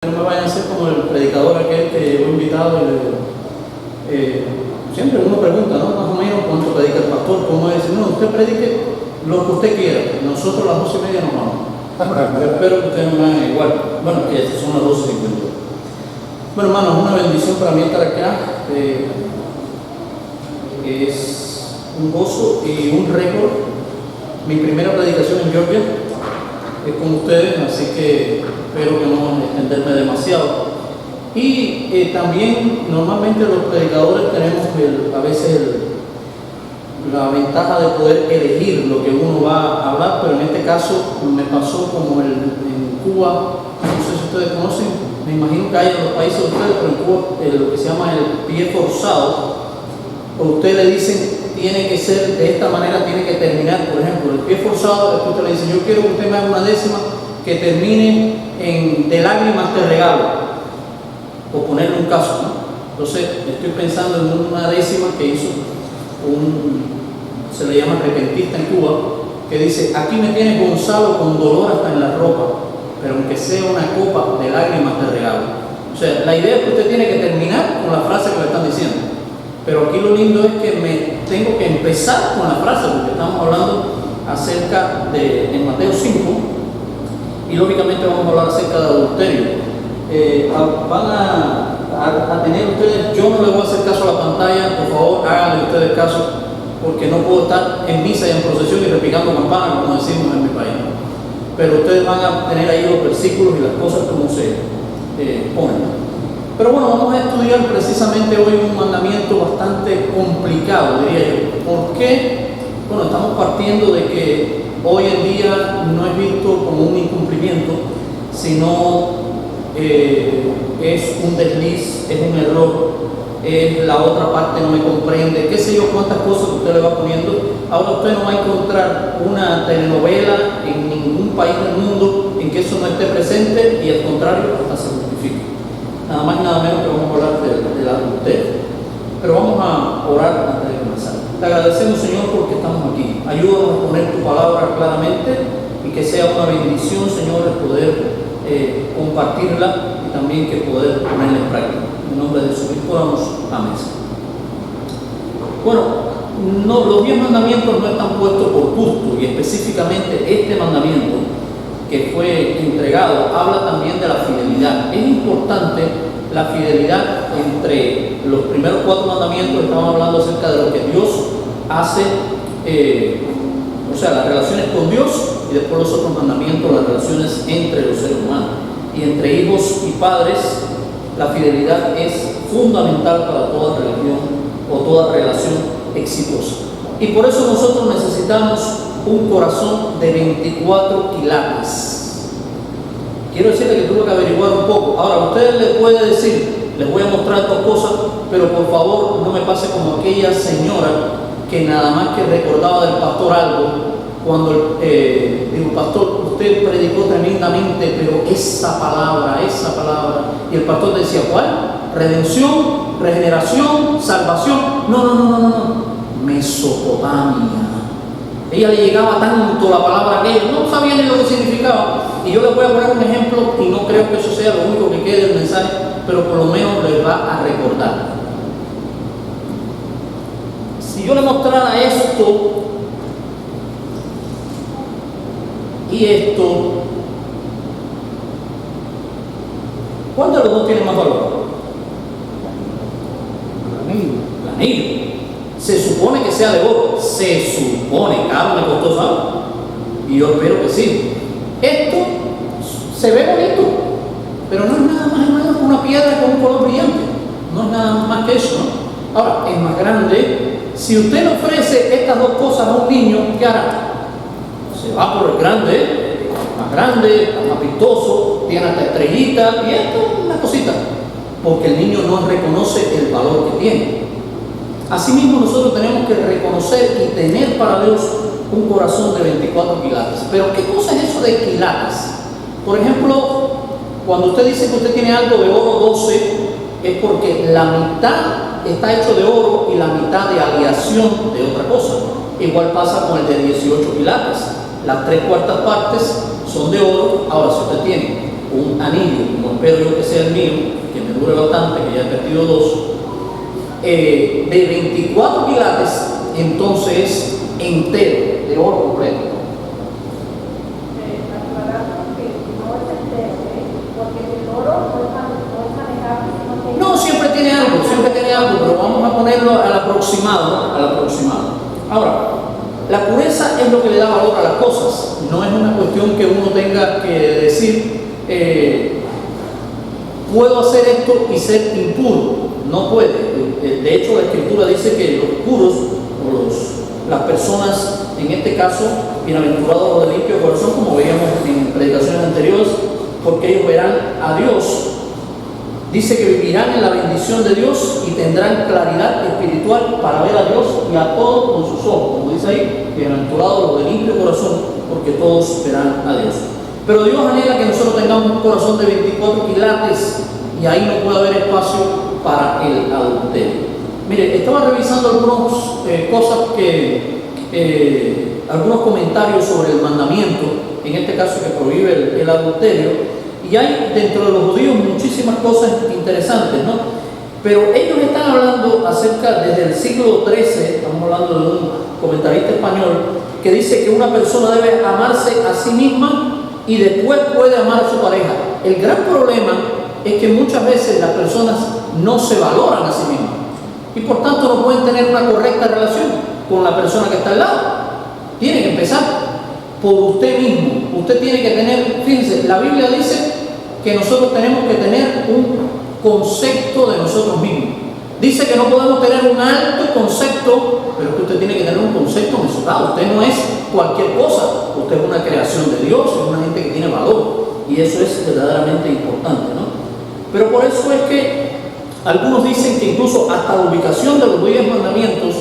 No me vayan a ser como el predicador aquel que llegó invitado y siempre uno pregunta, ¿no? Más o menos cuánto predica el pastor, cómo es. No, usted predique lo que usted quiera, nosotros a las 12:30 nos vamos. Espero que ustedes me hagan igual. Bueno, que son las 12:50. Bueno, hermanos, una bendición para mí estar acá. Es un gozo y un récord. Mi primera predicación en Georgia es con ustedes, así que espero que no extenderme demasiado. Y también normalmente los predicadores tenemos a veces la ventaja de poder elegir lo que uno va a hablar, pero en este caso me pasó como en Cuba, no sé si ustedes conocen, me imagino que hay en los países de ustedes, pero en Cuba lo que se llama el pie forzado, o ustedes le dicen tiene que ser de esta manera, tiene que terminar. Por ejemplo, el pie forzado es que usted le dice, yo quiero que usted me haga una décima que termine en de lágrimas te regalo, o ponerle un caso, ¿no? Entonces estoy pensando en una décima que hizo se le llama repentista en Cuba, que dice, aquí me tienes Gonzalo con dolor hasta en la ropa, pero aunque sea una copa de lágrimas te regalo. O sea, la idea es que usted tiene que terminar con la frase que le están diciendo. Pero aquí lo lindo es que me tengo que empezar con la frase, porque estamos hablando acerca de, en Mateo 5, y lógicamente vamos a hablar acerca de adulterio. Van a tener ustedes, yo no les voy a hacer caso a la pantalla, por favor háganle ustedes caso, porque no puedo estar en misa y en procesión y repicando campanas, como decimos en mi país. Pero ustedes van a tener ahí los versículos y las cosas como se ponen. Pero bueno, vamos a estudiar precisamente hoy un mandamiento bastante complicado, diría yo. ¿Por qué? Bueno, estamos partiendo de que hoy en día no es visto como un incumplimiento, sino es un desliz, es un error, es la otra parte no me comprende, qué sé yo cuántas cosas que usted le va poniendo. Ahora usted no va a encontrar una telenovela en ningún país del mundo en que eso no esté presente, y al contrario, hasta se justifica. Nada más y nada menos que vamos a hablar del adulterio. Pero vamos a orar antes de comenzar. Te agradecemos, Señor, porque estamos aquí. Ayúdanos a poner tu palabra claramente y que sea una bendición, Señor, el poder compartirla y también que poder ponerla en práctica. En nombre de Jesucristo oramos. Amén. Bueno, los 10 mandamientos no están puestos por gusto, y específicamente este mandamiento que fue entregado habla también de la fidelidad. Es importante la fidelidad entre los primeros 4 mandamientos. Estamos hablando acerca de lo que Dios hace, o sea, las relaciones con Dios, y después los otros mandamientos, las relaciones entre los seres humanos. Y entre hijos y padres, la fidelidad es fundamental para toda religión o toda relación exitosa. Y por eso nosotros necesitamos un corazón de 24 quilates. Quiero decirle que tuve que averiguar un poco. Ahora, usted le puede decir, les voy a mostrar 2 cosas, pero por favor no me pase como aquella señora que nada más que recordaba del pastor algo, cuando digo, pastor, usted predicó tremendamente, pero esa palabra, y el pastor decía, ¿cuál? Redención, regeneración, salvación. No, Mesopotamia. Ella le llegaba tanto la palabra que ella no sabía ni lo que significaba. Y yo les voy a poner un ejemplo, y no creo que eso sea lo único que quede del mensaje, pero por lo menos les va a recordar. Si yo le mostrara esto y esto, ¿cuál de los dos tiene más valor? El anillo. Se supone que sea de oro, se supone, caro me costó, ¿sabes? Y yo espero que sí. Esto se ve bonito, pero no es nada más y menos que una piedra con un color brillante. No es nada más que eso, ¿no? Ahora, es más grande. Si usted le ofrece estas 2 cosas a un niño, ¿qué hará? Se va por el grande, más grande, más vistoso, tiene hasta estrellita, y esto es una cosita, porque el niño no reconoce el valor que tiene. Asimismo, nosotros tenemos que reconocer y tener para Dios un corazón de 24 quilates. Pero ¿qué cosa es eso de quilates? Por ejemplo, cuando usted dice que usted tiene algo de oro 12, es porque la mitad está hecho de oro y la mitad de aleación de otra cosa. Igual pasa con el de 18 quilates. Las 3/4 partes son de oro. Ahora, si usted tiene un anillo, no espero yo que sea el mío, que me dure bastante, que ya he perdido 2, de 24 quilates, entonces es entero, de oro completo. No, siempre tiene algo, pero vamos a ponerlo al aproximado, Ahora, la pureza es lo que le da valor a las cosas, no es una cuestión que uno tenga que decir, puedo hacer esto y ser impuro, no puede. De hecho, la Escritura dice que los puros, o las personas, en este caso, bienaventurados los de limpio corazón, como veíamos en predicaciones anteriores, porque ellos verán a Dios. Dice que vivirán en la bendición de Dios y tendrán claridad espiritual para ver a Dios y a todos con sus ojos. Como dice ahí, bienaventurados los de limpio corazón, porque todos verán a Dios. Pero Dios anhela que nosotros tengamos un corazón de 24 quilates y ahí no puede haber espacio para el adulterio. Mire, estaba revisando algunas cosas algunos comentarios sobre el mandamiento, en este caso que prohíbe el adulterio. Y hay dentro de los judíos muchísimas cosas interesantes, ¿no? Pero ellos están hablando acerca, desde el siglo XIII, estamos hablando de un comentarista español, que dice que una persona debe amarse a sí misma y después puede amar a su pareja. El gran problema es que muchas veces las personas no se valoran a sí mismas y por tanto no pueden tener una correcta relación con la persona que está al lado. Tiene que empezar por usted mismo. Usted tiene que tener, fíjense, la Biblia dice que nosotros tenemos que tener un concepto de nosotros mismos. Dice que no podemos tener un alto concepto, pero que usted tiene que tener un concepto mesurado. Usted no es cualquier cosa, usted es una creación de Dios, es una gente que tiene valor, y eso es verdaderamente importante, ¿no? Pero por eso es que algunos dicen que incluso hasta la ubicación de los 10 mandamientos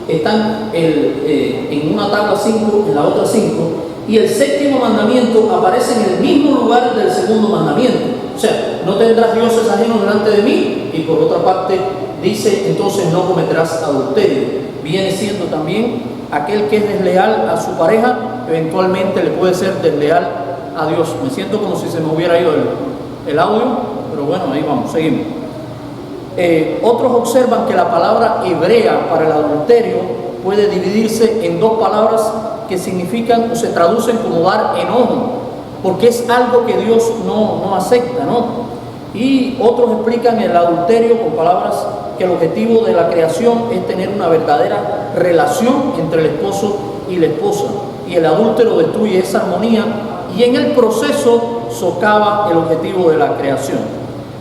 están en una tabla 5, en la otra 5, y el séptimo mandamiento aparece en el mismo lugar del segundo mandamiento. O sea, no tendrás dioses ajenos delante de mí, y por otra parte dice, entonces no cometerás adulterio. Viene siendo también aquel que es desleal a su pareja, eventualmente le puede ser desleal a Dios. Me siento como si se me hubiera ido el audio, pero bueno, ahí vamos, seguimos. Otros observan que la palabra hebrea para el adulterio puede dividirse en 2 palabras que significan o se traducen como dar enojo, porque es algo que Dios no acepta, ¿no? Y otros explican el adulterio con palabras que el objetivo de la creación es tener una verdadera relación entre el esposo y la esposa, y el adúltero destruye esa armonía y en el proceso socava el objetivo de la creación.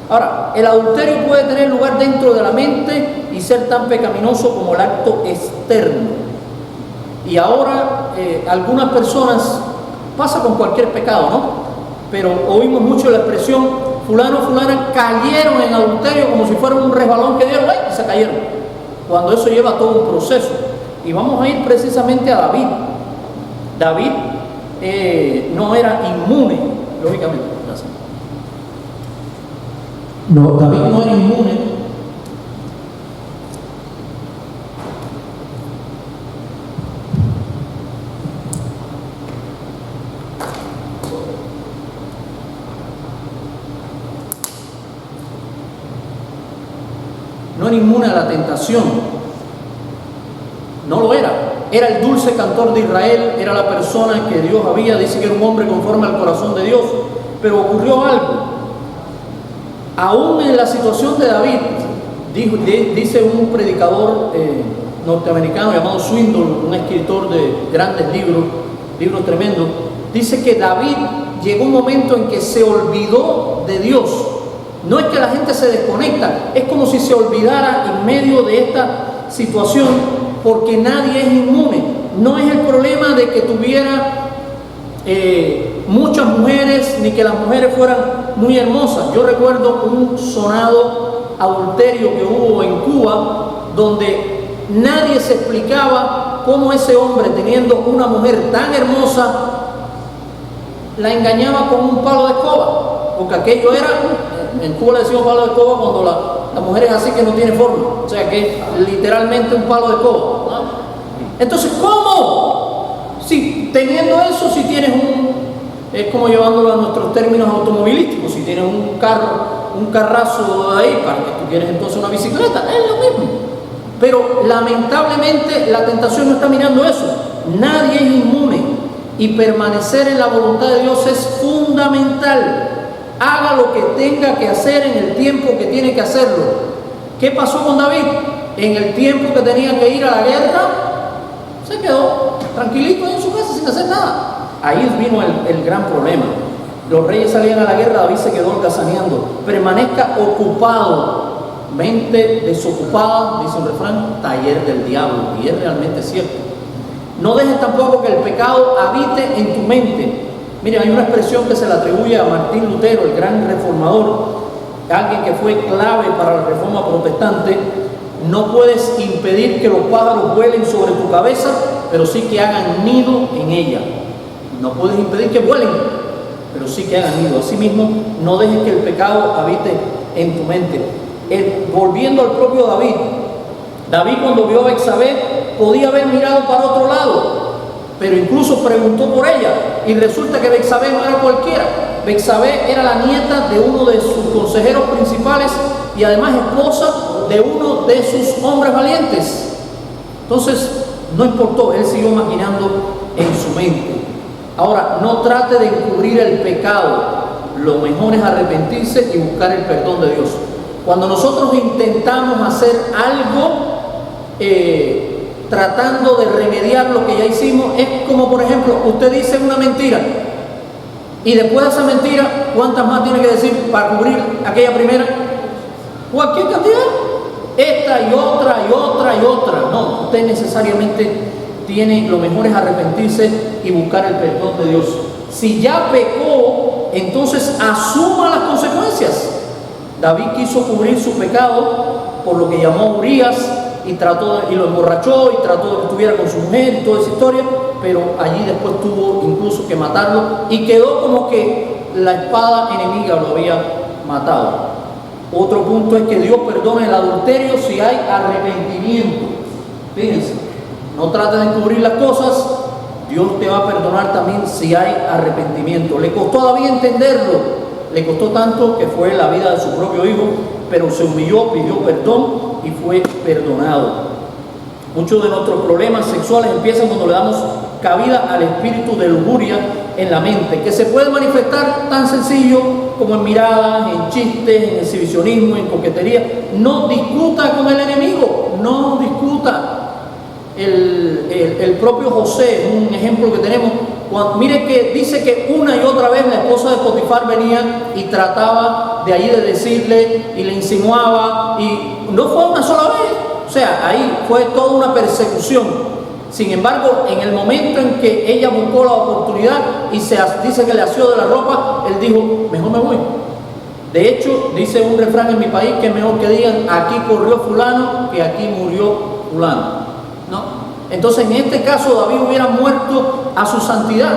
Ahora, el adulterio puede tener lugar dentro de la mente y ser tan pecaminoso como el acto externo. Y ahora algunas personas, pasa con cualquier pecado, ¿no? Pero oímos mucho la expresión, fulano, fulana cayeron en adulterio como si fuera un resbalón que dieron, ¡ay!, y se cayeron. Cuando eso lleva todo un proceso. Y vamos a ir precisamente a David. David no era inmune, lógicamente. No, David no era inmune. No era inmune a la tentación. No lo era. Era el dulce cantor de Israel, era la persona que Dios dice que era un hombre conforme al corazón de Dios. Pero ocurrió algo. Aún en la situación de David, dice un predicador norteamericano llamado Swindoll, un escritor de grandes libros tremendos, dice que David llegó un momento en que se olvidó de Dios. No es que la gente se desconecta, es como si se olvidara en medio de esta situación, porque nadie es inmune. No es el problema de que tuviera muchas mujeres, ni que las mujeres fueran muy hermosas. Yo recuerdo un sonado adulterio que hubo en Cuba, donde nadie se explicaba cómo ese hombre, teniendo una mujer tan hermosa, la engañaba con un palo de escoba, porque aquello era, en Cuba le decimos palo de escoba cuando la mujer es así que no tiene forma, o sea que es literalmente un palo de escoba, ¿no? Entonces, ¿cómo? Si teniendo eso, si tienes Es como llevándolo a nuestros términos automovilísticos. Si tienes un carro, un carrazo ahí, para que tú quieres entonces una bicicleta, es lo mismo. Pero lamentablemente la tentación no está mirando eso. Nadie es inmune y permanecer en la voluntad de Dios es fundamental. Haga lo que tenga que hacer en el tiempo que tiene que hacerlo. ¿Qué pasó con David? En el tiempo que tenía que ir a la guerra, se quedó tranquilito en su casa sin hacer nada. Ahí vino el gran problema. Los reyes salían a la guerra, David se quedó holgazaneando. Permanezca ocupado. Mente desocupada, dice un refrán, taller del diablo. Y es realmente cierto. No dejes tampoco que el pecado habite en tu mente. Mire, hay una expresión que se le atribuye a Martín Lutero, el gran reformador, alguien que fue clave para la reforma protestante. No puedes impedir que los pájaros vuelen sobre tu cabeza, pero sí que hagan nido en ella. No puedes impedir que vuelen, pero sí que hagan nido. Asimismo, no dejes que el pecado habite en tu mente. Volviendo al propio David, David cuando vio a Betsabé podía haber mirado para otro lado, pero incluso preguntó por ella, y resulta que Betsabé no era cualquiera. Betsabé era la nieta de uno de sus consejeros principales y además esposa de uno de sus hombres valientes. Entonces, no importó, él siguió maquinando en su mente. Ahora, no trate de encubrir el pecado. Lo mejor es arrepentirse y buscar el perdón de Dios. Cuando nosotros intentamos hacer algo tratando de remediar lo que ya hicimos, es como, por ejemplo, usted dice una mentira y después de esa mentira, ¿cuántas más tiene que decir para cubrir aquella primera? Cualquier cantidad. Esta y otra y otra y otra. No, usted necesariamente tiene, lo mejor es arrepentirse y buscar el perdón de Dios. Si ya pecó, entonces asuma las consecuencias. David quiso cubrir su pecado por lo que llamó a Urías y lo emborrachó y trató de que estuviera con su mujer y toda esa historia, pero allí después tuvo incluso que matarlo y quedó como que la espada enemiga lo había matado. Otro punto es que Dios perdona el adulterio si hay arrepentimiento. Fíjense, no trate de encubrir las cosas, Dios te va a perdonar también si hay arrepentimiento. Le costó a David entenderlo. Le costó tanto que fue la vida de su propio hijo, pero se humilló, pidió perdón y fue perdonado. Muchos de nuestros problemas sexuales empiezan cuando le damos cabida al espíritu de lujuria en la mente, que se puede manifestar tan sencillo como en miradas, en chistes, en exhibicionismo, en coquetería. No discuta con el enemigo, no discuta. El propio José, un ejemplo que tenemos, mire que dice que una y otra vez la esposa de Potifar venía y trataba de ahí de decirle y le insinuaba, y no fue una sola vez, o sea, ahí fue toda una persecución. Sin embargo, en el momento en que ella buscó la oportunidad y dice que le asió de la ropa, él dijo, mejor me voy. De hecho, dice un refrán en mi país que es mejor que digan, aquí corrió fulano que aquí murió fulano, ¿no? Entonces, en este caso, David hubiera muerto a su santidad.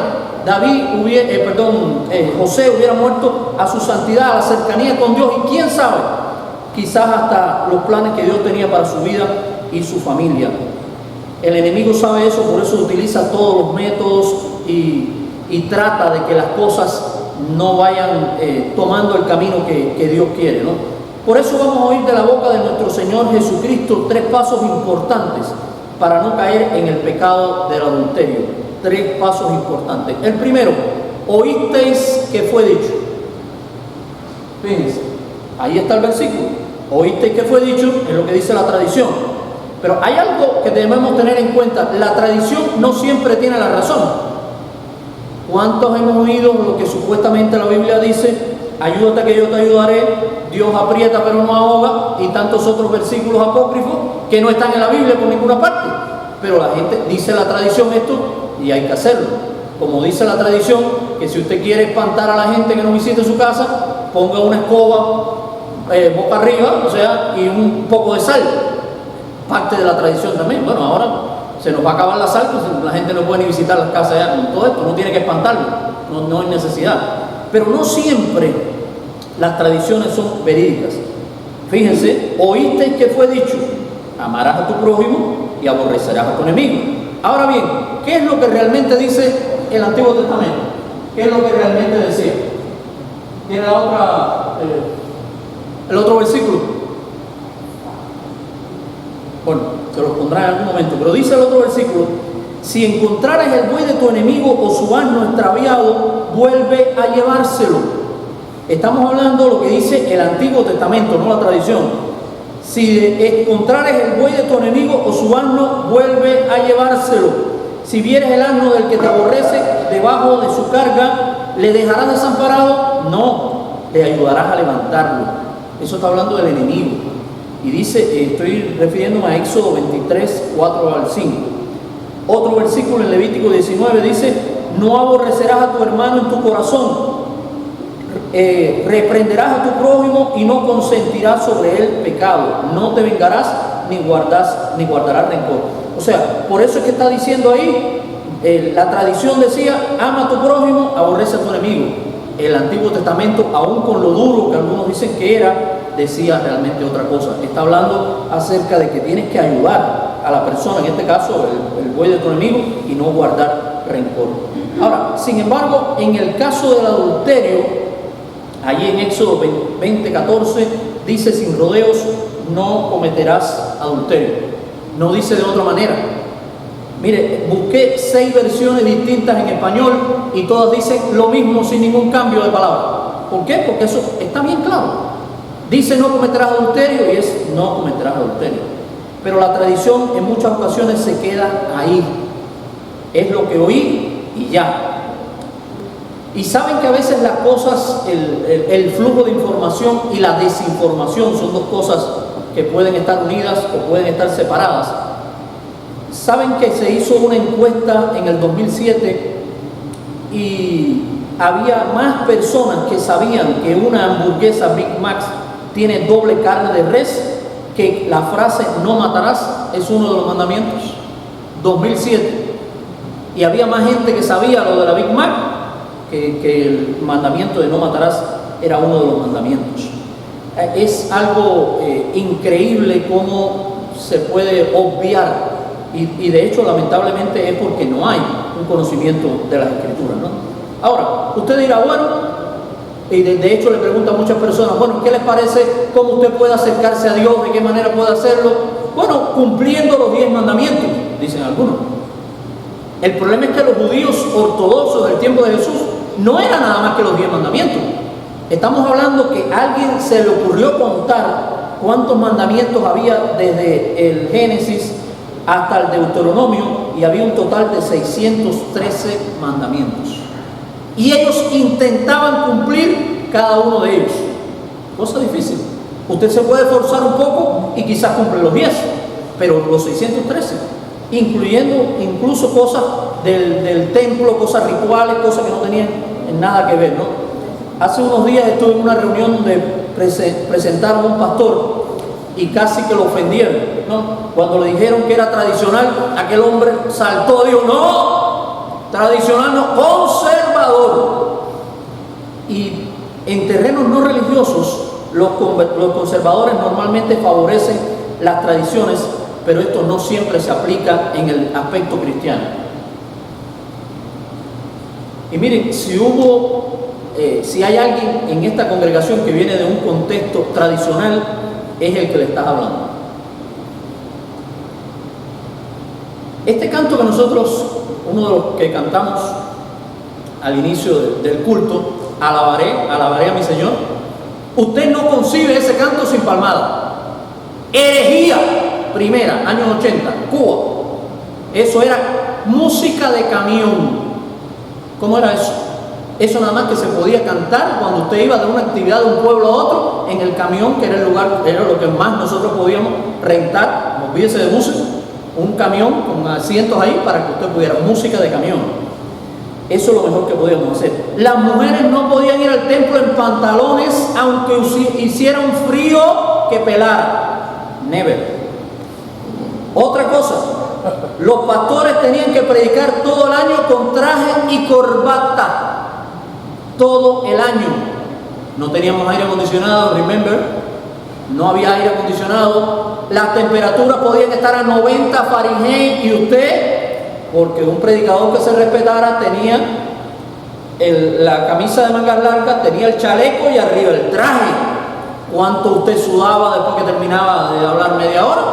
José hubiera muerto a su santidad, a la cercanía con Dios. Y quién sabe, quizás hasta los planes que Dios tenía para su vida y su familia. El enemigo sabe eso, por eso utiliza todos los métodos y trata de que las cosas no vayan tomando el camino que Dios quiere, ¿no? Por eso vamos a oír de la boca de nuestro Señor Jesucristo 3 pasos importantes para no caer en el pecado del adulterio. 3 pasos importantes. El primero, oísteis que fue dicho. Fíjense, ahí está el versículo. Oísteis que fue dicho, es lo que dice la tradición. Pero hay algo que debemos tener en cuenta. La tradición no siempre tiene la razón. ¿Cuántos hemos oído lo que supuestamente la Biblia dice? Ayúdate que yo te ayudaré, Dios aprieta pero no ahoga, y tantos otros versículos apócrifos que no están en la Biblia por ninguna parte. Pero la gente dice la tradición esto y hay que hacerlo. Como dice la tradición, que si usted quiere espantar a la gente que no visite su casa, ponga una escoba boca arriba, o sea, y un poco de sal. Parte de la tradición también. Bueno, ahora se nos va a acabar la sal, pues la gente no puede ni visitar las casas ya con todo esto, no tiene que espantarlo, no hay necesidad. Pero no siempre las tradiciones son verídicas. Fíjense, oísteis que fue dicho, amarás a tu prójimo y aborrecerás a tu enemigo. Ahora bien, ¿qué es lo que realmente dice el Antiguo Testamento? ¿Qué es lo que realmente decía? ¿Tiene el otro versículo? Bueno, se lo pondrá en algún momento, pero dice el otro versículo: si encontrares el buey de tu enemigo o su asno extraviado, vuelve a llevárselo. Estamos hablando de lo que dice el Antiguo Testamento, no la tradición. Si encontrares el buey de tu enemigo o su asno, vuelve a llevárselo. Si vieres el asno del que te aborrece debajo de su carga, ¿le dejarás desamparado? No, le ayudarás a levantarlo. Eso está hablando del enemigo. Y dice, estoy refiriéndome a Éxodo 23, 4 al 5. Otro versículo en Levítico 19 dice: no aborrecerás a tu hermano en tu corazón, reprenderás a tu prójimo y no consentirás sobre él pecado, no te vengarás ni guardarás rencor. O sea, por eso es que está diciendo ahí, la tradición decía: ama a tu prójimo, aborrece a tu enemigo. El Antiguo Testamento, aún con lo duro que algunos dicen que era, decía realmente otra cosa. Está hablando acerca de que tienes que ayudar a la persona, en este caso el buey de tu enemigo, y no guardar rencor. Ahora, sin embargo, en el caso del adulterio, allí en Éxodo 20:14 dice: sin rodeos no cometerás adulterio. No dice de otra manera. Mire, busqué 6 versiones distintas en español y todas dicen lo mismo sin ningún cambio de palabra. ¿Por qué? Porque eso está bien claro. Dice no cometerás adulterio y es no cometerás adulterio. Pero la tradición en muchas ocasiones se queda ahí. Es lo que oí y ya. Y saben que a veces las cosas, el flujo de información y la desinformación son dos cosas que pueden estar unidas o pueden estar separadas. Saben que se hizo una encuesta en el 2007 y había más personas que sabían que una hamburguesa Big Mac tiene doble carne de res, que la frase no matarás es uno de los mandamientos. 2007. Y había más gente que sabía lo de la Big Mac que el mandamiento de no matarás era uno de los mandamientos. Es algo increíble cómo se puede obviar, y de hecho lamentablemente es porque no hay un conocimiento de las Escrituras, ¿no? Ahora, usted dirá, bueno, y de hecho le pregunto a muchas personas, bueno, ¿qué les parece? ¿Cómo usted puede acercarse a Dios? ¿De qué manera puede hacerlo? Bueno, cumpliendo los 10 mandamientos, dicen algunos. El problema es que los judíos ortodoxos del tiempo de Jesús no eran nada más que los 10 mandamientos. Estamos hablando que a alguien se le ocurrió contar cuántos mandamientos había desde el Génesis hasta el Deuteronomio, y había un total de 613 mandamientos. Y ellos intentaban cumplir cada uno de ellos. Cosa difícil. Usted se puede esforzar un poco y quizás cumple los 10, pero los 613, incluyendo incluso cosas del templo, cosas rituales, cosas que no tenían nada que ver, ¿no? Hace unos días estuve en una reunión donde presentaron a un pastor y casi que lo ofendieron, ¿no? Cuando le dijeron que era tradicional, aquel hombre saltó y dijo: no, tradicional no, conservador. Y en terrenos no religiosos, los conservadores normalmente favorecen las tradiciones, pero esto no siempre se aplica en el aspecto cristiano. Y miren, si hay alguien en esta congregación que viene de un contexto tradicional, es el que le estás hablando. Este canto que nosotros, uno de los que cantamos al inicio del culto, alabaré a mi Señor, usted no concibe ese canto sin palmada. Herejía primera, años 80, Cuba. Eso era música de camión. ¿Cómo era eso? Eso nada más que se podía cantar cuando usted iba de una actividad de un pueblo a otro en el camión, que era el lugar, era lo que más nosotros podíamos rentar, olvídese de buses, un camión con asientos ahí para que usted pudiera música de camión. Eso es lo mejor que podíamos hacer. Las mujeres no podían ir al templo en pantalones aunque hiciera un frío que pelara. Never. Otra cosa, los pastores tenían que predicar todo el año con traje y corbata. Todo el año. No teníamos aire acondicionado, remember, no había aire acondicionado, las temperaturas podían estar a 90 Fahrenheit y usted, porque un predicador que se respetara tenía la camisa de mangas largas, tenía el chaleco y arriba el traje. ¿Cuánto usted sudaba después que terminaba de hablar media hora?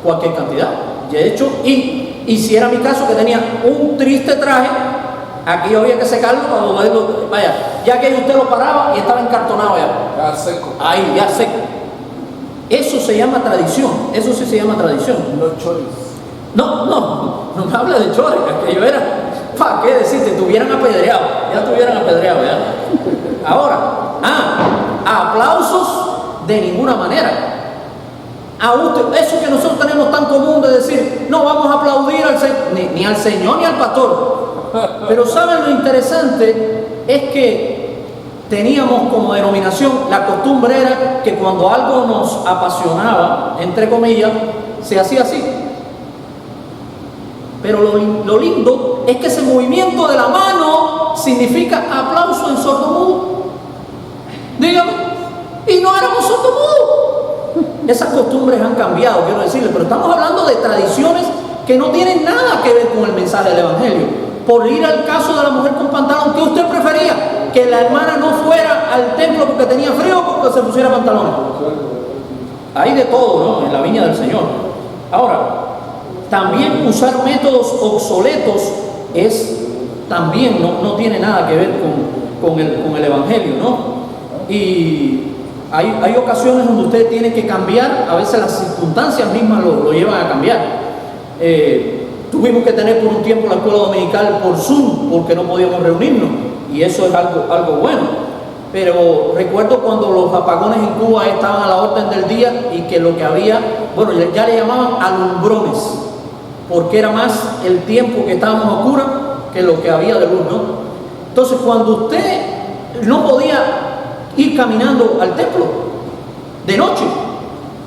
Cualquier cantidad. De hecho, y si era mi caso, que tenía un triste traje, aquí había que secarlo para poderlo, vaya, ya que usted lo paraba y estaba encartonado ya. Ya seco. Ahí, ya seco. Eso se llama tradición, eso sí se llama tradición. Los choris. No me habla de chores, que yo era, ¿para qué decirte? Te hubieran apedreado, ya te hubieran apedreado, ya. Ahora, aplausos de ninguna manera. Eso que nosotros tenemos tan común de decir, no vamos a aplaudir ni al Señor ni al pastor. Pero ¿saben lo interesante? Es que teníamos como denominación, la costumbre era que cuando algo nos apasionaba, entre comillas, se hacía así. Pero lo lindo es que ese movimiento de la mano significa aplauso en sordomudo. Dígame, y no éramos sordomudos. Esas costumbres han cambiado, quiero decirle, pero estamos hablando de tradiciones que no tienen nada que ver con el mensaje del Evangelio. Por ir al caso de la mujer con pantalón, ¿qué usted prefería? Que la hermana no fuera al templo porque tenía frío o porque se pusiera pantalones. Hay de todo, ¿no?, en la viña del Señor. Ahora, también usar métodos obsoletos también no tiene nada que ver con el Evangelio, ¿no? Y hay ocasiones donde usted tiene que cambiar, a veces las circunstancias mismas lo llevan a cambiar. Tuvimos que tener por un tiempo la escuela dominical por Zoom porque no podíamos reunirnos, y eso es algo bueno. Pero recuerdo cuando los apagones en Cuba estaban a la orden del día y que lo que había, bueno, ya le llamaban alumbrones, porque era más el tiempo que estábamos a oscuras que lo que había de luz, ¿no? Entonces, cuando usted no podía ir caminando al templo de noche,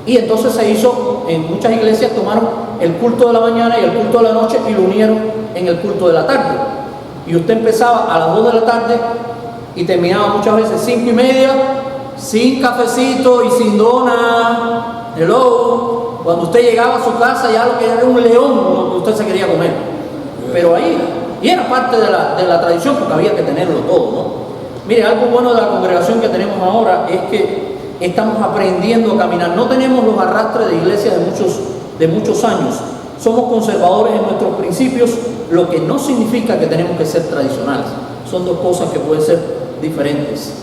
y entonces se hizo, en muchas iglesias tomaron el culto de la mañana y el culto de la noche y lo unieron en el culto de la tarde, y usted empezaba a las 2 de la tarde y terminaba muchas veces 5:30, sin cafecito y sin dona. Hello. Cuando usted llegaba a su casa, ya lo que era un león lo que usted se quería comer. Pero ahí, y era parte de la tradición, porque había que tenerlo todo, ¿no? Mire, algo bueno de la congregación que tenemos ahora es que estamos aprendiendo a caminar. No tenemos los arrastres de iglesias de muchos años. Somos conservadores en nuestros principios, lo que no significa que tenemos que ser tradicionales. Son dos cosas que pueden ser diferentes.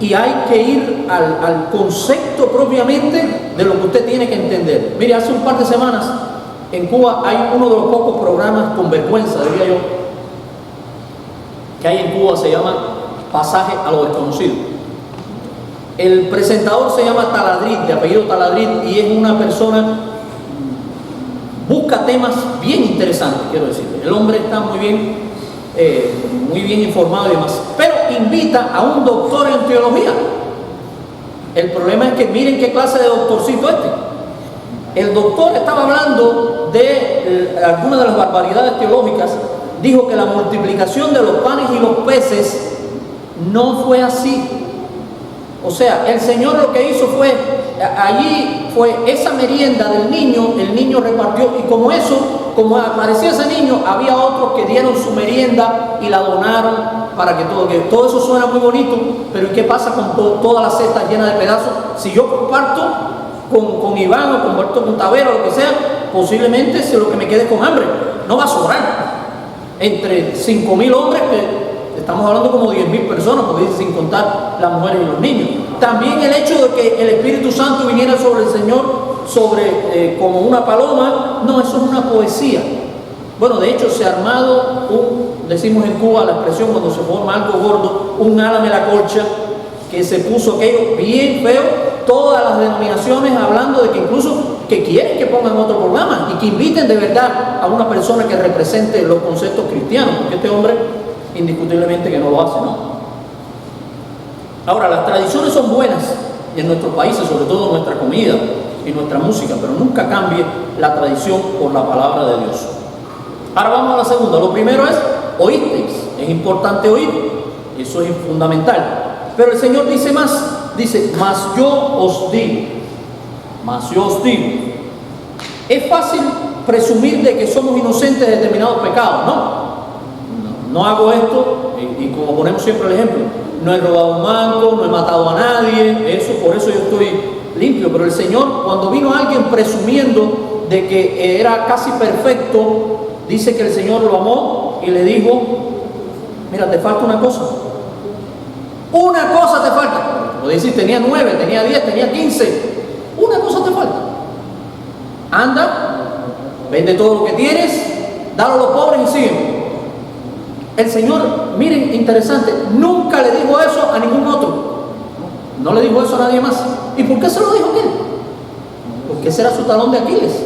Y hay que ir al concepto propiamente de lo que usted tiene que entender. Mire, hace un par de semanas en Cuba hay uno de los pocos programas con vergüenza, diría yo, que hay en Cuba, se llama Pasaje a lo Desconocido. El presentador se llama Taladrid, de apellido Taladrid, y es una persona, busca temas bien interesantes, quiero decirle. El hombre está muy bien informado y demás, pero invita a un doctor en teología. El problema es que miren qué clase de doctorcito el doctor estaba hablando de algunas de las barbaridades teológicas. Dijo que la multiplicación de los panes y los peces no fue así. O sea, el Señor lo que hizo fue, allí fue esa merienda del niño, el niño repartió, y como aparecía ese niño, había otros que dieron su merienda y la donaron para que todo eso suena muy bonito, pero ¿y qué pasa con todas las cestas llenas de pedazos? Si yo comparto con Iván o comparto con Tavero o lo que sea, posiblemente sea lo que me quede con hambre, no va a sobrar. Entre 5.000 hombres, que estamos hablando como 10.000 personas, porque dice sin contar las mujeres y los niños. También el hecho de que el Espíritu Santo viniera sobre el Señor, como una paloma, no, eso es una poesía. Bueno, de hecho se ha armado decimos en Cuba la expresión cuando se forma algo gordo, un álame la colcha, que se puso aquello bien feo, todas las denominaciones hablando de que incluso que quieren que pongan otro programa y que inviten de verdad a una persona que represente los conceptos cristianos, porque este hombre indiscutiblemente que no lo hace, ¿no? Ahora, las tradiciones son buenas en nuestros países, sobre todo nuestra comida y nuestra música, pero nunca cambie la tradición por la palabra de Dios. Ahora vamos a la segunda. Lo primero es, oísteis. Es importante oír, eso es fundamental. Pero el Señor dice más, dice, mas yo os digo. Es fácil presumir de que somos inocentes de determinados pecados, ¿no? no hago esto, y como ponemos siempre el ejemplo, no he robado un banco, no he matado a nadie, por eso yo estoy limpio. Pero el Señor, cuando vino alguien presumiendo de que era casi perfecto, dice que el Señor lo amó y le dijo: mira, te falta una cosa. Una cosa te falta. Lo decís, tenía 9, tenía 10, tenía 15. Una cosa te falta. Anda, vende todo lo que tienes, dalo a los pobres y sígueme. El Señor, miren, interesante, nunca le dijo eso a ningún otro. No le dijo eso a nadie más. ¿Y por qué se lo dijo a aquel? Porque ese era su talón de Aquiles.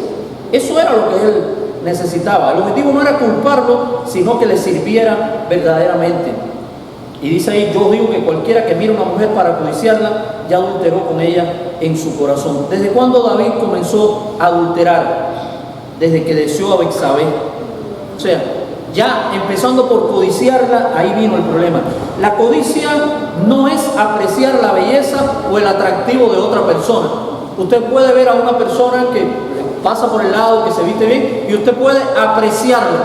Eso era lo que él necesitaba. El objetivo no era culparlo, sino que le sirviera verdaderamente. Y dice ahí: yo digo que cualquiera que mire a una mujer para codiciarla, ya adulteró con ella en su corazón. ¿Desde cuándo David comenzó a adulterar? Desde que deseó a Betsabé. O sea, ya empezando por codiciarla, ahí vino el problema. La codicia no es apreciar la belleza o el atractivo de otra persona. Usted puede ver a una persona que pasa por el lado, que se viste bien, y usted puede apreciarla.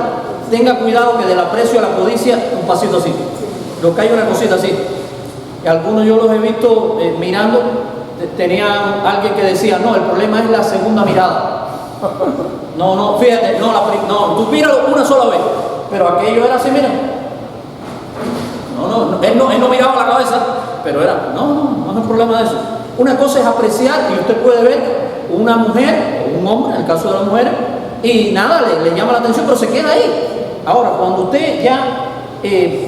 Tenga cuidado que del aprecio a la codicia, un pasito así. Lo que hay una cosita así. Y algunos yo los he visto mirando. Tenía alguien que decía: no, el problema es la segunda mirada. No, fíjate, no, tú míralo una sola vez. Pero aquello era así, mira. Él no miraba la cabeza, pero era, no es un problema de eso. Una cosa es apreciar, y usted puede ver una mujer o un hombre, en el caso de las mujeres, y nada, le llama la atención, pero se queda ahí. Ahora, cuando usted ya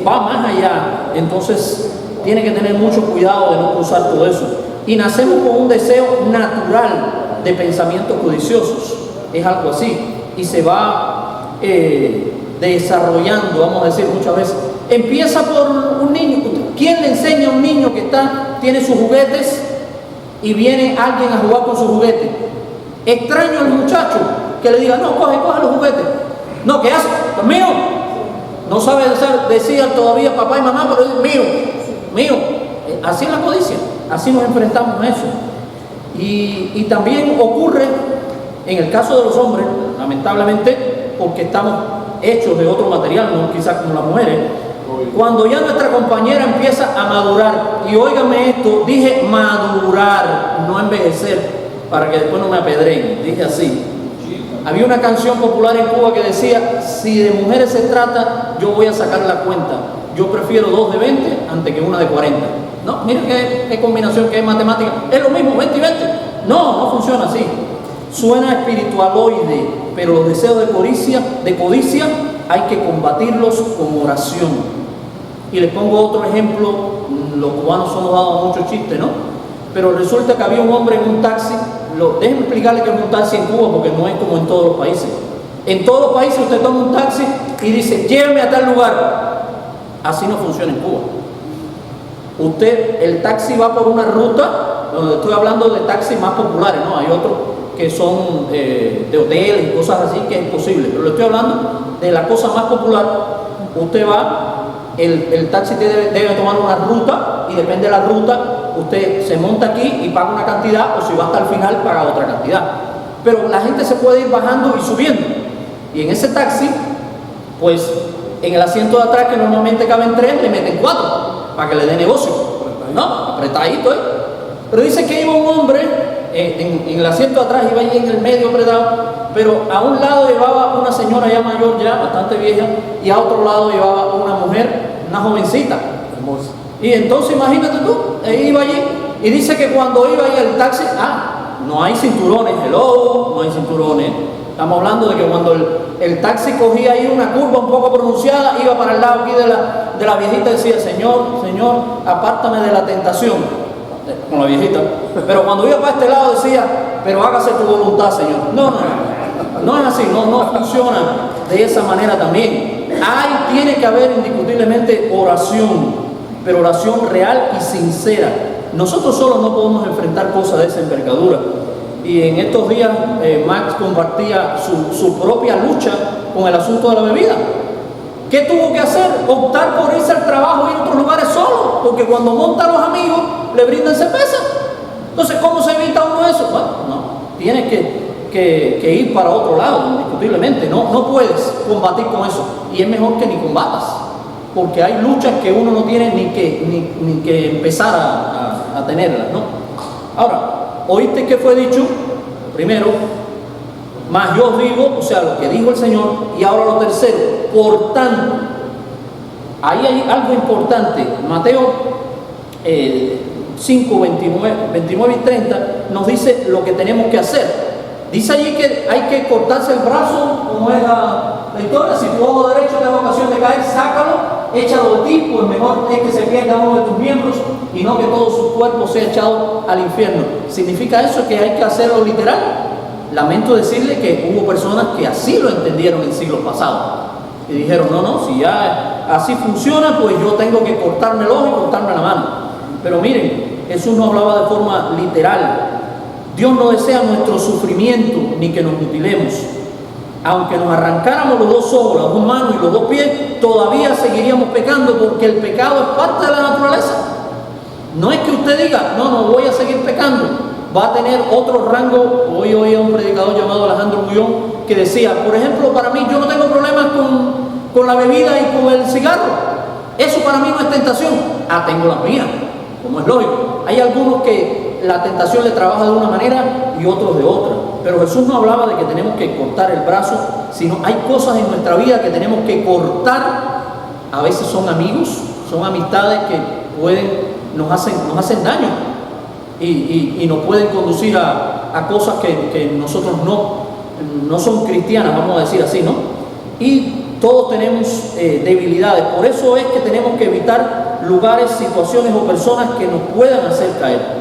va más allá, entonces tiene que tener mucho cuidado de no cruzar todo eso. Y nacemos con un deseo natural de pensamientos codiciosos, es algo así, y se va desarrollando, vamos a decir muchas veces. Empieza por un niño. ¿Quién le enseña a un niño que tiene sus juguetes y viene alguien a jugar con sus juguetes? Extraño al muchacho que le diga: no, coge los juguetes. No, ¿qué hace? ¿Es mío? No sabe decir todavía papá y mamá, pero es mío. Así es la codicia, así nos enfrentamos a eso. Y también ocurre en el caso de los hombres, lamentablemente, porque estamos hechos de otro material, no quizás como las mujeres. Cuando ya nuestra compañera empieza a madurar, y óigame esto, dije madurar, no envejecer, para que después no me apedreen, dije así. Había una canción popular en Cuba que decía: si de mujeres se trata, yo voy a sacar la cuenta. Yo prefiero 2 de 20 antes que una de 40. No, miren qué combinación, que es matemática. Es lo mismo, 20 y 20. No funciona así. Suena espiritualoide, pero los deseos de codicia hay que combatirlos con oración. Y les pongo otro ejemplo. Los cubanos somos dados a muchos chistes, ¿no? Pero resulta que había un hombre en un taxi. Déjenme explicarle que es un taxi en Cuba, porque no es como en todos los países. En todos los países usted toma un taxi y dice: lléveme a tal lugar. Así no funciona en Cuba. El taxi va por una ruta, donde estoy hablando de taxis más populares, ¿no? Hay otros que son de hoteles y cosas así, que es imposible. Pero le estoy hablando de la cosa más popular. Usted va, el taxi debe tomar una ruta, y depende de la ruta, usted se monta aquí y paga una cantidad, o si va hasta el final paga otra cantidad. Pero la gente se puede ir bajando y subiendo. Y en ese taxi, pues en el asiento de atrás, que normalmente caben 3, le meten 4 para que le dé negocio, ¿no? Apretadito, ¿eh? Pero dice que iba un hombre en el asiento de atrás, iba ahí en el medio apretado, pero a un lado llevaba una señora ya mayor, ya bastante vieja, y a otro lado llevaba una mujer, una jovencita, hermosa. Y entonces imagínate tú, iba allí, y dice que cuando iba ahí el taxi, no hay cinturones, no hay cinturones. Estamos hablando de que cuando el taxi cogía ahí una curva un poco pronunciada, iba para el lado aquí de la viejita y decía: Señor, apártame de la tentación, con la viejita. Pero cuando iba para este lado decía: pero hágase tu voluntad, Señor. No es así, no funciona de esa manera también. Tiene que haber indiscutiblemente oración, pero oración real y sincera. Nosotros solos no podemos enfrentar cosas de esa envergadura. Y en estos días Max compartía su propia lucha con el asunto de la bebida. ¿Qué tuvo que hacer? Optar por irse al trabajo y ir a otros lugares solo, porque cuando monta a los amigos le brindan cerveza. Entonces, ¿cómo se evita uno eso? Bueno, no, tienes que ir para otro lado, indiscutiblemente. No puedes combatir con eso, y es mejor que ni combatas. porque hay luchas que uno no tiene ni que empezar a tenerlas, ¿no? Ahora, ¿oíste qué fue dicho? Primero, más yo os digo, o sea, lo que dijo el Señor, y ahora lo tercero, por tanto, ahí hay algo importante. Mateo 5, 29 y 30 nos dice lo que tenemos que hacer. Dice allí que hay que cortarse el brazo, como es la historia. Si tu ojo derecho te da ocasión de caer, sácalo, échalo de ti, pues mejor es que se pierda uno de tus miembros y no que todo su cuerpo sea echado al infierno. ¿Significa eso que hay que hacerlo literal? Lamento decirle que hubo personas que así lo entendieron en siglos pasados y dijeron, no, si ya así funciona, pues yo tengo que cortarme el ojo y cortarme la mano. Pero miren, Jesús no hablaba de forma literal. Dios no desea nuestro sufrimiento ni que nos mutilemos. Aunque nos arrancáramos los dos ojos, las dos manos y los dos pies, todavía seguiríamos pecando, porque el pecado es parte de la naturaleza. No es que usted diga, no voy a seguir pecando. Va a tener otro rango. Hoy oía un predicador llamado Alejandro Mullón que decía, por ejemplo, para mí, yo no tengo problemas con la bebida y con el cigarro. Eso para mí no es tentación. Tengo las mías, como es lógico. Hay algunos que la tentación le trabaja de una manera y otros de otra. Pero Jesús no hablaba de que tenemos que cortar el brazo, sino hay cosas en nuestra vida que tenemos que cortar. A veces son amigos, son amistades que nos hacen daño y nos pueden conducir a cosas que nosotros no son cristianas, vamos a decir así, ¿no? Y todos tenemos debilidades. Por eso es que tenemos que evitar lugares, situaciones o personas que nos puedan hacer caer.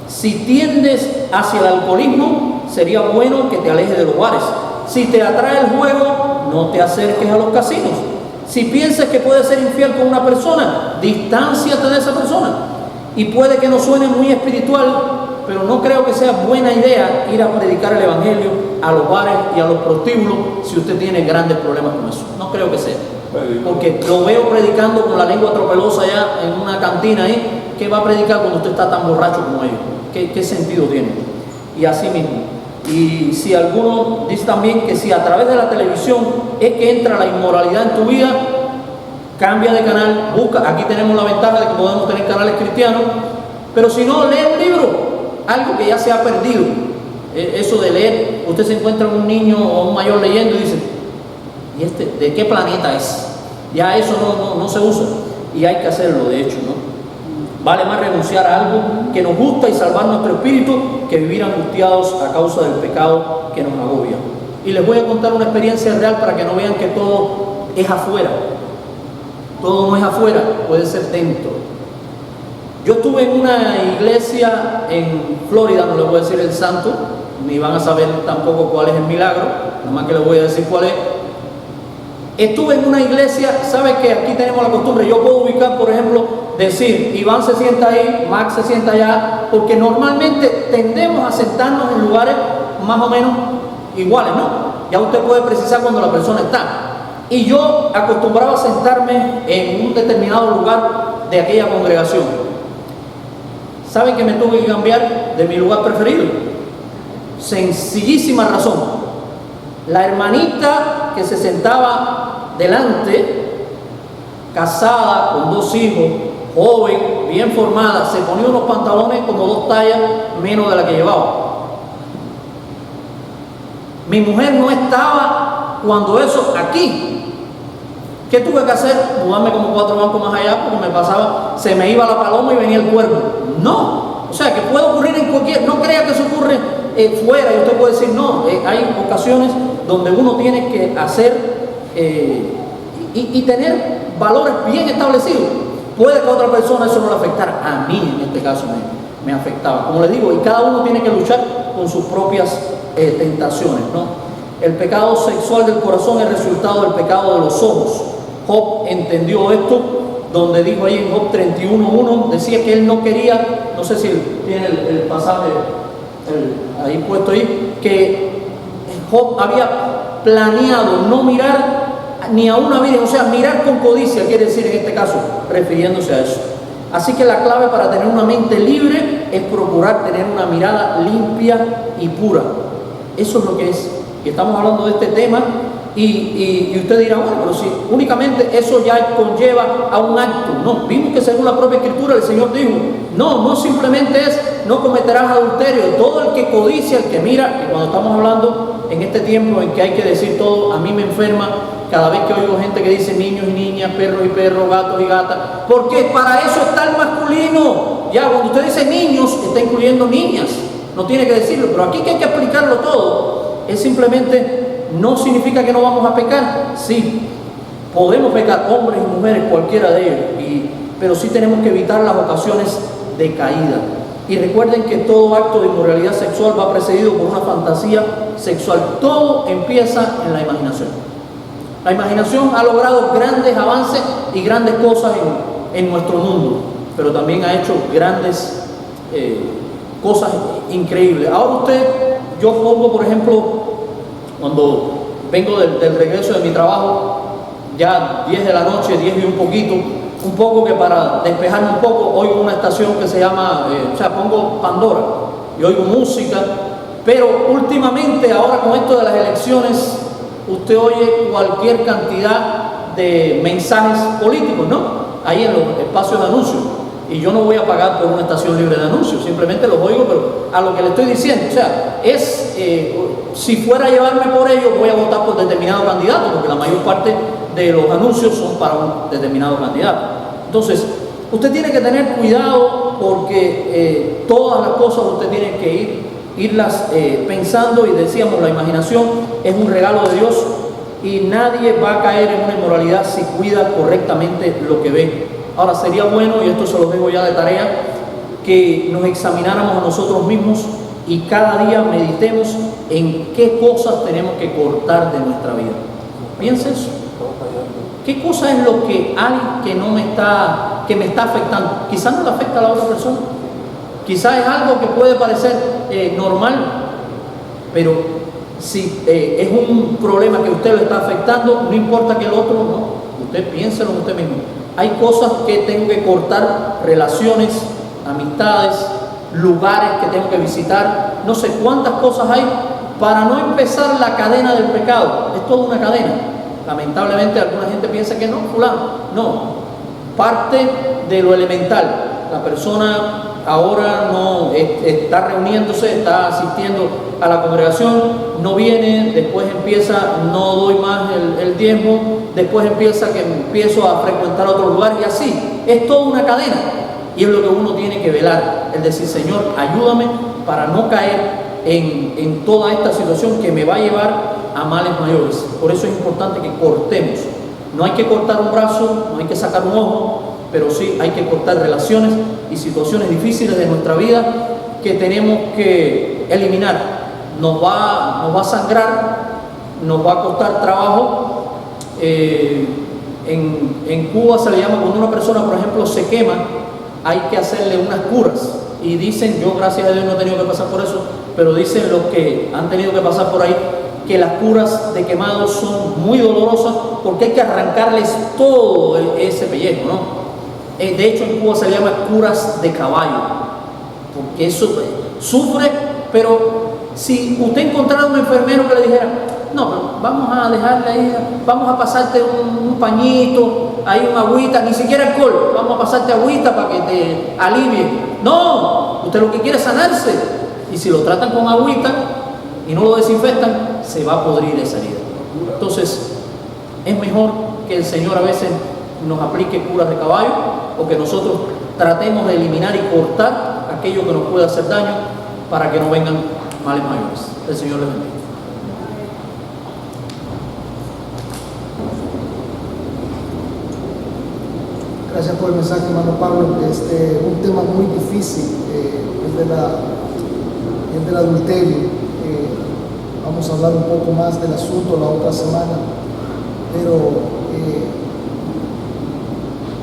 Si tiendes hacia el alcoholismo, sería bueno que te alejes de los bares. Si te atrae el juego, no te acerques a los casinos. Si piensas que puedes ser infiel con una persona, distánciate de esa persona. Y puede que no suene muy espiritual, pero no creo que sea buena idea ir a predicar el evangelio a los bares y a los prostíbulos si usted tiene grandes problemas con eso. No creo que sea. Porque lo veo predicando con la lengua tropelosa allá en una cantina ahí. ¿Qué va a predicar cuando usted está tan borracho como ellos? ¿Qué sentido tiene? Y así mismo. Y si alguno dice también que si a través de la televisión es que entra la inmoralidad en tu vida, cambia de canal, busca. Aquí tenemos la ventaja de que podemos tener canales cristianos, pero si no, lee un libro, algo que ya se ha perdido. Eso de leer, usted se encuentra un niño o un mayor leyendo y dice, ¿y de qué planeta es? Ya eso no se usa y hay que hacerlo, de hecho, ¿no? Vale más renunciar a algo que nos gusta y salvar nuestro espíritu que vivir angustiados a causa del pecado que nos agobia. Y les voy a contar una experiencia real para que no vean que todo es afuera. Todo no es afuera, puede ser dentro. Yo estuve en una iglesia en Florida, no les voy a decir el santo, ni van a saber tampoco cuál es el milagro, nada más que les voy a decir cuál es. Estuve en una iglesia, ¿sabe que aquí tenemos la costumbre? Yo puedo ubicar, por ejemplo, decir, Iván se sienta ahí, Max se sienta allá, porque normalmente tendemos a sentarnos en lugares más o menos iguales, ¿no? Ya usted puede precisar cuando la persona está. Y yo acostumbraba a sentarme en un determinado lugar de aquella congregación. ¿Saben que me tuve que cambiar de mi lugar preferido? Sencillísima razón. La hermanita que se sentaba delante, casada, con 2 hijos, joven, bien formada, se ponía unos pantalones como 2 tallas menos de la que llevaba. Mi mujer no estaba cuando eso aquí. ¿Qué tuve que hacer? Mudarme como 4 bancos más allá porque me pasaba, se me iba la paloma y venía el cuervo. No, o sea que puede ocurrir en cualquier, no crea que eso ocurre fuera y usted puede decir no, hay ocasiones donde uno tiene que hacer y tener valores bien establecidos. Puede que a otra persona eso no le afectara, a mí en este caso me afectaba, como les digo, y cada uno tiene que luchar con sus propias tentaciones, ¿no? El pecado sexual del corazón es resultado del pecado de los ojos. Job entendió esto, donde dijo ahí en Job 31:1, decía que él no quería, no sé si tiene el pasaje ahí puesto ahí, que Job había planeado no mirar ni a una virgen, o sea, mirar con codicia, quiere decir en este caso, refiriéndose a eso. Así que la clave para tener una mente libre es procurar tener una mirada limpia y pura. Eso es lo que es. Y estamos hablando de este tema Y usted dirá, bueno, pero si únicamente eso ya conlleva a un acto. No, vimos que según la propia Escritura el Señor dijo, no simplemente es no cometerás adulterio. Todo el que codicia, el que mira, y cuando estamos hablando en este tiempo en que hay que decir todo, a mí me enferma cada vez que oigo gente que dice niños y niñas, perros y perros, gatos y gatas, porque para eso está el masculino. Ya, cuando usted dice niños, está incluyendo niñas, no tiene que decirlo, pero aquí que hay que explicarlo todo, es simplemente... No significa que no vamos a pecar, sí, podemos pecar, hombres y mujeres, cualquiera de ellos, pero sí tenemos que evitar las ocasiones de caída. Y recuerden que todo acto de inmoralidad sexual va precedido por una fantasía sexual. Todo empieza en la imaginación. La imaginación ha logrado grandes avances y grandes cosas en nuestro mundo, pero también ha hecho grandes cosas increíbles. Ahora yo pongo, por ejemplo, cuando vengo del regreso de mi trabajo, ya 10 de la noche, 10 y un poco que para despejarme un poco, oigo una estación que se llama, pongo Pandora y oigo música, pero últimamente, ahora con esto de las elecciones, usted oye cualquier cantidad de mensajes políticos, ¿no? Ahí en los espacios de anuncios. Y yo no voy a pagar por una estación libre de anuncios, simplemente los oigo, pero a lo que le estoy diciendo, si fuera a llevarme por ello, voy a votar por determinado candidato, porque la mayor parte de los anuncios son para un determinado candidato. Entonces, usted tiene que tener cuidado porque todas las cosas usted tiene que irlas pensando, y decíamos, la imaginación es un regalo de Dios y nadie va a caer en una inmoralidad si cuida correctamente lo que ve. Ahora, sería bueno, y esto se lo dejo ya de tarea, que nos examináramos a nosotros mismos y cada día meditemos en qué cosas tenemos que cortar de nuestra vida. Piensa eso. ¿Qué cosa es lo que hay que me está afectando? Quizás no le afecta a la otra persona. Quizás es algo que puede parecer normal, pero si es un problema que usted lo está afectando, no importa que el otro no. Usted piénselo en usted mismo. Hay cosas que tengo que cortar, relaciones, amistades, lugares que tengo que visitar, no sé cuántas cosas hay para no empezar la cadena del pecado. Es toda una cadena. Lamentablemente alguna gente piensa que no, fulano. No, parte de lo elemental. La persona ahora no está reuniéndose, está asistiendo a la congregación, no viene, después empieza, no doy más el diezmo, después empiezo a frecuentar otro lugar, y así, es toda una cadena, y es lo que uno tiene que velar, es decir, Señor, ayúdame para no caer en toda esta situación que me va a llevar a males mayores. Por eso es importante que cortemos. No hay que cortar un brazo, no hay que sacar un ojo, pero sí hay que cortar relaciones y situaciones difíciles de nuestra vida que tenemos que eliminar. Nos va a sangrar, nos va a costar trabajo. En Cuba se le llama, cuando una persona, por ejemplo, se quema, hay que hacerle unas curas. Y dicen, yo gracias a Dios no he tenido que pasar por eso, pero dicen los que han tenido que pasar por ahí, que las curas de quemados son muy dolorosas porque hay que arrancarles todo ese pellejo, ¿no? De hecho, en Cuba se le llama curas de caballo, porque eso sufre. Pero si usted encontrara un enfermero que le dijera, no, pero vamos a dejarle ahí, vamos a pasarte un pañito, ahí una agüita, ni siquiera alcohol, vamos a pasarte agüita para que te alivie. No, usted lo que quiere es sanarse, y si lo tratan con agüita y no lo desinfectan, se va a podrir esa herida. Entonces, es mejor que el Señor a veces nos aplique curas de caballo, o que nosotros tratemos de eliminar y cortar aquello que nos puede hacer daño para que no vengan males mayores. El Señor les bendiga. Gracias por el mensaje, hermano Pablo. Un tema muy difícil, el del adulterio. Vamos a hablar un poco más del asunto la otra semana, pero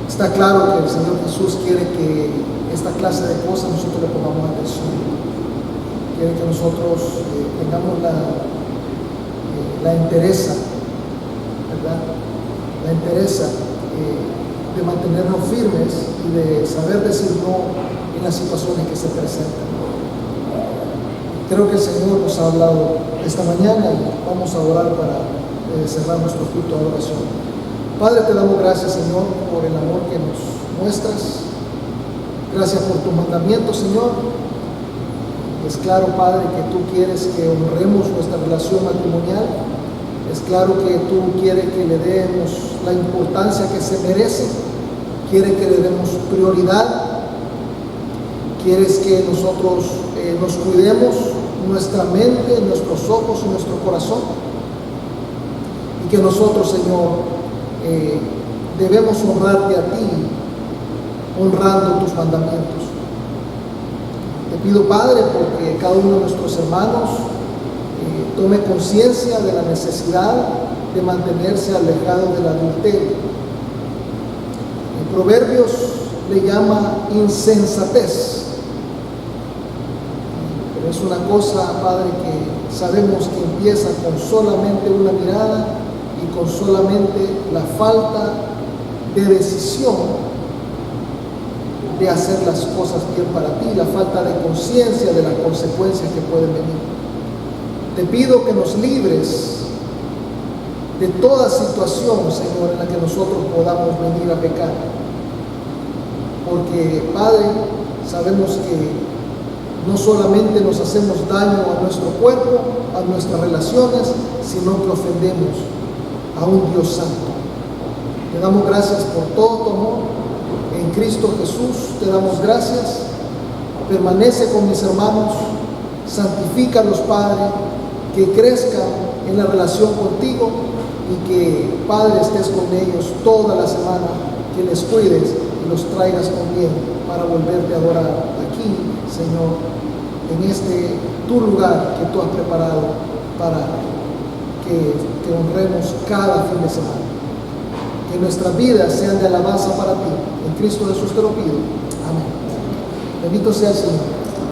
está claro que el Señor Jesús quiere que esta clase de cosas nosotros le pongamos atención. Quiere que nosotros tengamos la entereza, ¿verdad? La entereza de mantenernos firmes y de saber decir no en las situaciones que se presentan. Creo que el Señor nos ha hablado esta mañana, y vamos a orar para cerrar nuestro culto de adoración. Padre, te damos gracias, Señor, por el amor que nos muestras. Gracias por tus mandamientos, Señor. Es claro, Padre, que tú quieres que honremos nuestra relación matrimonial. Es claro que tú quieres que le demos la importancia que se merece. Quieres que le demos prioridad. Quieres que nosotros nos cuidemos nuestra mente, nuestros ojos y nuestro corazón. Y que nosotros, Señor, debemos honrarte a ti, honrando tus mandamientos. Te pido, Padre, porque cada uno de nuestros hermanos tome conciencia de la necesidad de mantenerse alejado del adulterio. En Proverbios le llama insensatez. Pero es una cosa, Padre, que sabemos que empieza con solamente una mirada y con solamente la falta de decisión de hacer las cosas bien para ti, la falta de conciencia de las consecuencias que pueden venir. Te pido que nos libres de toda situación, Señor, en la que nosotros podamos venir a pecar. Porque, Padre, sabemos que no solamente nos hacemos daño a nuestro cuerpo, a nuestras relaciones, sino que ofendemos a un Dios santo. Te damos gracias por todo tu amor. En Cristo Jesús te damos gracias. Permanece con mis hermanos. Santifícalos, Padre. Que crezcan en la relación contigo. Y que, Padre, estés con ellos toda la semana. Que les cuides y los traigas con bien para volverte a adorar aquí, Señor, en este tu lugar que tú has preparado para que te honremos cada fin de semana. Que nuestras vidas sean de alabanza para ti. En Cristo Jesús te lo pido. Amén. Bendito sea el Señor.